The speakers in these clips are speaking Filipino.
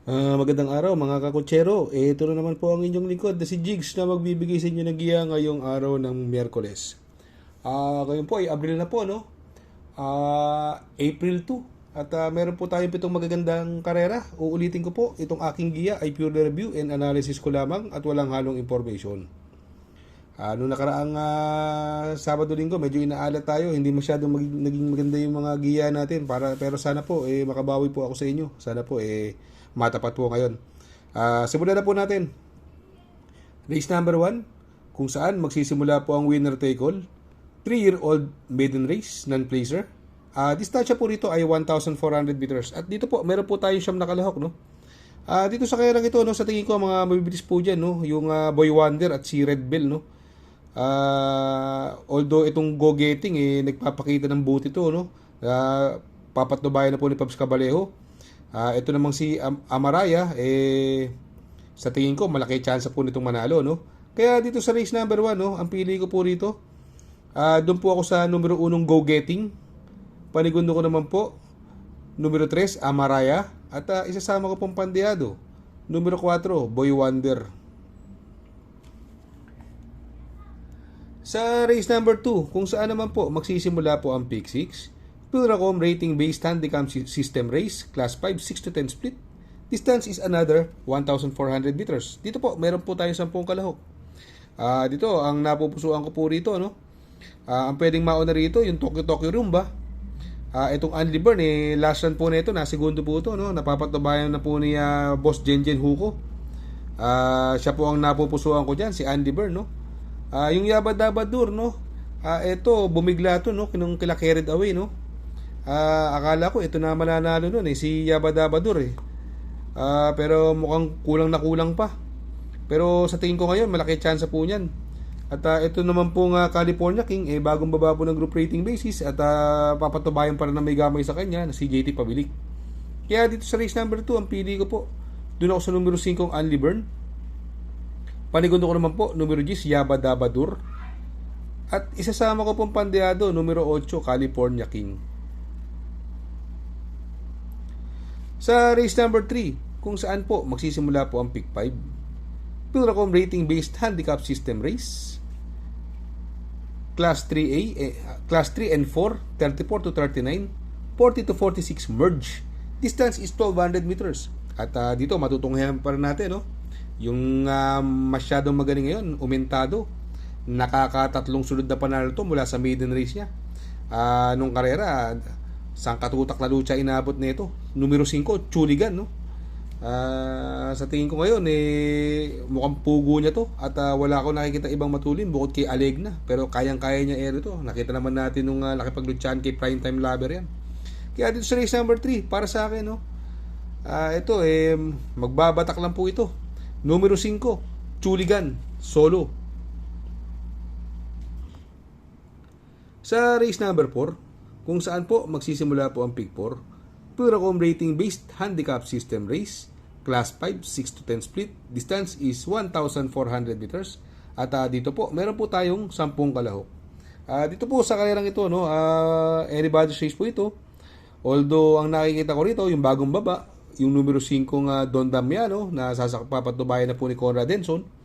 Magandang araw mga kakutsero. Ito na naman po ang inyong lingkod na si Jigs na magbibigay sa inyo ng giya ngayong araw ng Miyerkules. Ngayon po ay Abril na po, no? April 2. At meron po tayong pitong magagandang karera. Uulitin ko po, itong aking giya ay pure review and analysis ko lamang at walang halong information. Noong nakaraang Sabado-Linggo, medyo inaalat tayo. Hindi masyadong naging maganda yung mga giya natin. Pero sana po, makabawi po ako sa inyo. Sana po, matapat po ngayon. Simulan na po natin. Race number 1, kung saan magsisimula po ang winner take all. 3-year-old maiden race, non-placer. Distansya po rito ay 1,400 meters. At dito po, meron po tayong siyam na kalahok, no? Dito sa kayarang ito, no, sa tingin ko, mga mabibilis po dyan, no? Yung Boy Wonder at si Red Bell, no? Although itong Go Getting, nagpapakita ng buti to, no? Papatnubayan na po ni Pabs Cabalejo. Ito namang si Amaraya, sa tingin ko, malaki chance po nitong manalo, no? Kaya dito sa race number 1, no, ang pili ko po rito, doon po ako sa numero 1 Go Getting. Panigundo ko naman po, numero 3, Amaraya. At isasama ko pong pandeado, numero 4, Boy Wonder. Sa race number 2, kung saan naman po magsisimula po ang pick 6, Pilracom rating-based handicap system race, class 5, 6 to 10 split. Distance is another 1,400 meters. Dito po, meron po tayong 10 kalahok. Dito, ang napupusuan ko po rito, no? Ang pwedeng mauna rito, yung Tokyo Rumba. Itong Anli Burn, last run po nito, segundo po ito, no? Napapatubayan na po ni Boss Jenjen Huko. Siya po ang napupusuan ko dyan, si Andy Burn, no? Yung Yabadabadur, no? Ito, bumigla to, no? Kila carried away, no? Akala ko ito na mananalo nun, si Yabadabadur, pero mukhang kulang na kulang pa. Pero sa tingin ko ngayon, malaki chance po niyan. At ito naman pong California King, bagong baba po ng group rating basis at papatubayan pa rin na may gamay sa kanya na si JT Pabilik. Kaya dito sa race number 2, ang pili ko po, doon ako sa numero 5 Anli Burn. Panigundo ko naman po, numero 10 Yabadabadur. At isasama ko pong pandeado, numero 8 California King. Sa race number 3, kung saan po magsisimula po ang pick 5, Pilracom rating-based handicap system race, Class 3A, Class 3 and 4, 34 to 39, 40 to 46 merge. Distance is 1,200 meters. At dito, matutunghayan pa rin natin, no? Yung masyadong magaling ngayon, umentado. Nakakatatlong sunod na panalo to mula sa maiden race niya. Nung karera, sangkatutak na lucha inabot nito. Numero 5, Chuligan, no? Sa tingin ko ngayon, mukhang pugo niya to. At wala akong nakikita ibang matulin bukod kay Alegna. Pero kayang-kaya niya to. Nakita naman natin nung nakipaglutsyan kay Primetime Lover yan. Kaya dito sa race number 3, para sa akin, no? Ito, magbabatak lang po ito. Numero 5, Chuligan, solo. Sa race number 4, kung saan po magsisimula po ang pick 4, Pilracom rating-based handicap system race, class 5, 6 to 10 split, distance is 1,400 meters. At dito po, meron po tayong 10 kalahok. Dito po sa karerang ito, no, anybody's race po ito. Although, ang nakikita ko rito, yung bagong baba, yung numero 5 Don Damiano, na papatubayan na po ni Conrad Denson.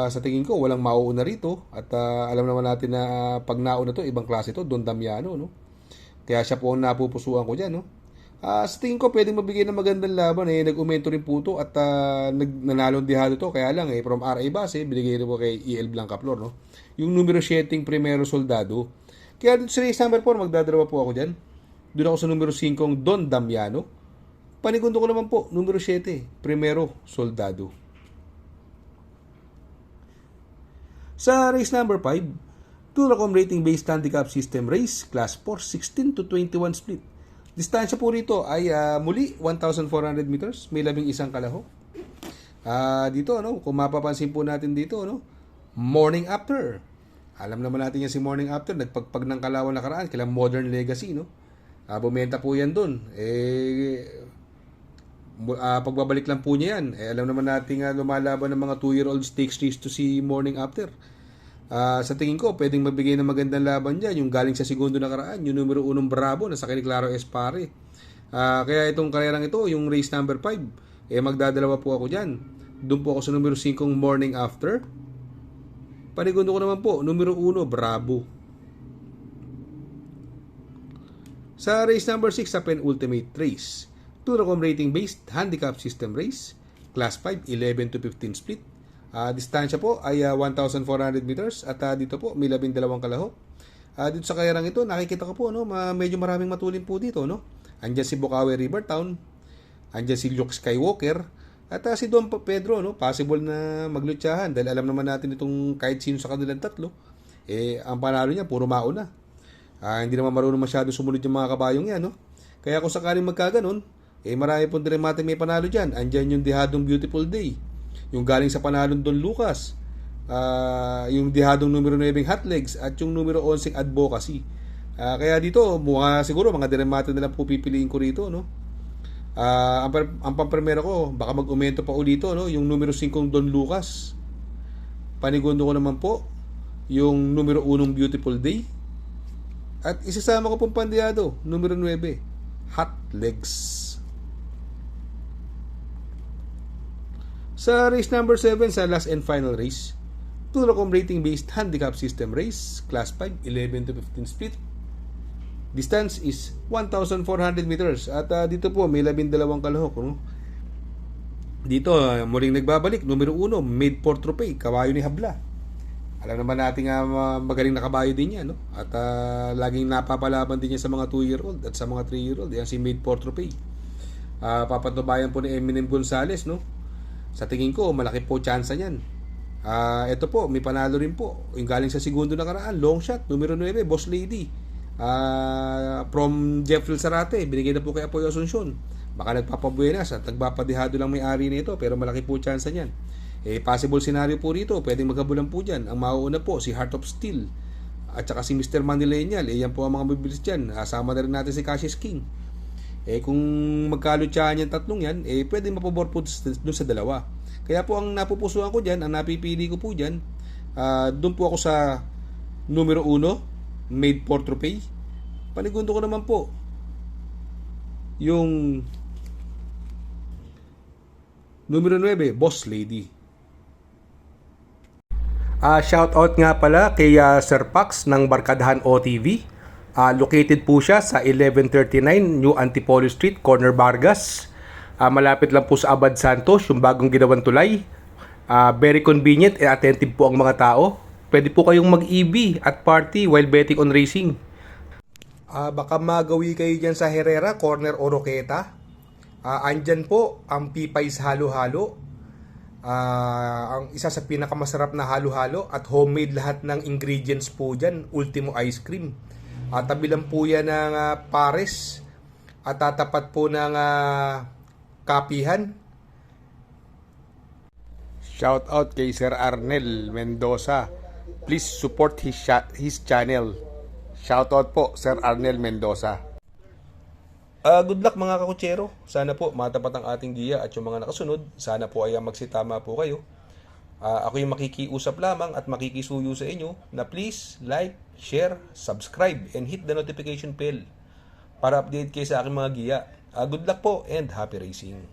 Sa tingin ko, walang mauuna rito. At alam naman natin na pag nauna to, ibang klase to, Don Damiano, no? Kaya siya po ang napupusuan ko dyan, no? Sa tingin ko, pwedeng mabigay ng magandang laban. Nag-umento rin po to at nanalong dihado to. Kaya lang, from RA base, binigay rin po kay EL Blancaflor, no? Yung numero 7, Primero Soldado. Kaya dito sa race number 4, magdadarawa po ako dyan. Doon ako sa numero 5, Don Damiano. Panigundo ko naman po, numero 7, Primero Soldado. Sa race number 5, Pilracom rating-based handicap system race, class 4, 16 to 21 split. Distansya po rito ay muli 1,400 meters, may 11 kalahok. Dito, no, kung mapapansin po natin dito, no, Morning After. Alam naman natin yan si Morning After, nagpagpag ng Kalawan nakaraan, kailang Modern Legacy, no. Bumenta po yan dun. Pagbabalik lang po niya yan. Alam naman natin lumalaban ng mga 2-year-old stakes race to si Morning After. Sa tingin ko, pwedeng mabigay ng magandang laban dyan. Yung galing sa segundo nakaraan, yung numero 1 Bravo na sa kay Claro Espare. Kaya itong karerang ito, yung race number 5, magdadalawa po ako dyan. Doon po ako sa numero 5 Morning After. Panigundo ko naman po, numero 1 Bravo. Sa race number 6 sa penultimate race, Pluracom rating based handicap system race, class 5, 11 to 15 split. Distansya po ay 1,400 meters at dito po may 12 kalahok. Dito sa kayarang ito, nakikita ko po, no, medyo maraming matulin po dito, no. Andiyan si Bukawi Rivertown, andiyan si Luke Skywalker, at si Don Pedro, no, possible na maglutsahan dahil alam naman natin itong kahit sino sa kanilang tatlo, ang panalo niya puro mauna. Hindi naman marunong masyado sumunod yung mga kabayong yan, no. Kaya kung sakaling magkaganon, marami pong diremate may panalo dyan. Andiyan yung Dihadong Beautiful Day, yung galing sa panalong Don Lucas, yung dihadong numero 9 Hot Legs at yung numero 11 Advocacy. Kaya dito siguro mga diremate na lang po pipiliin ko rito, no. Ang pampremera ko baka mag-umento pa ulito, no, yung numero 5 Don Lucas. Panigundo ko naman po yung numero 1 Beautiful Day at isasama ko pong pandiyado numero 9 Hot Legs. Sa race number 7 sa last and final race, Pluracom rating based handicap system race, class 5, 11 to 15 split. Distance is 1,400 meters at dito po may 12 kalahok, no? Dito muling nagbabalik numero 1 Made for Trophy, kabayo ni Habla. Alam naman natin magaling na kabayo din yan, no? At laging napapalaban din niya sa mga 2-year-old at sa mga 3-year-old. Yan si Made for Trophy. Papatubayan po ni Eminem Gonzalez, no? Sa tingin ko malaki po chance niyan. Ito po, may panalo rin po. Yung galing sa segundo nakaraan, long shot, numero 9, Boss Lady. From Jeffrey Sarate, binigay na po kay Apoy Asuncion. Baka nagpapabuenas at nagpapadihado lang may-ari nito, pero malaki po chance niyan. Possible scenario po rito, pwedeng magkabulan po dyan. Ang mauuna po, si Heart of Steel at saka si Mr. Manilenial. Yan po ang mga bibilis dyan. Sama na rin natin si Cassius King. Kung magkalutsahan yung tatlong yan, pwede mapabor po dun sa dalawa. Kaya po ang napupusuan ko dyan, ang napipili ko po dyan, doon po ako sa numero 1, Made for Trophy. Panigundo ko naman po yung numero 9, Boss Lady. Shoutout nga pala kay Sir Pax ng Barkadahan OTV. Located po siya sa 1139 New Antipolo Street, Corner Vargas. Malapit lang po sa Abad Santos, yung bagong ginawang tulay. Very convenient and attentive po ang mga tao. Pwede po kayong mag-EV at party while betting on racing. Baka magawi kayo dyan sa Herrera, Corner Oroqueta. Andyan po ang Pipay's Halo-Halo. Ang isa sa pinakamasarap na halo-halo at homemade lahat ng ingredients po dyan. Ultimo Ice Cream. Tabi lang po yan ng Pares at tatapat po ng Kapihan. Shout out kay Sir Arnel Mendoza. Please support his channel. Shout out po Sir Arnel Mendoza. Good luck mga kakutsero. Sana po matapat ang ating giya at yung mga nakasunod, sana po ay magsitama po kayo. Ako yung makikiusap lamang at makikisuyo sa inyo na please like, share, subscribe, and hit the notification bell para update kayo sa aking mga giya. Good luck po and happy racing!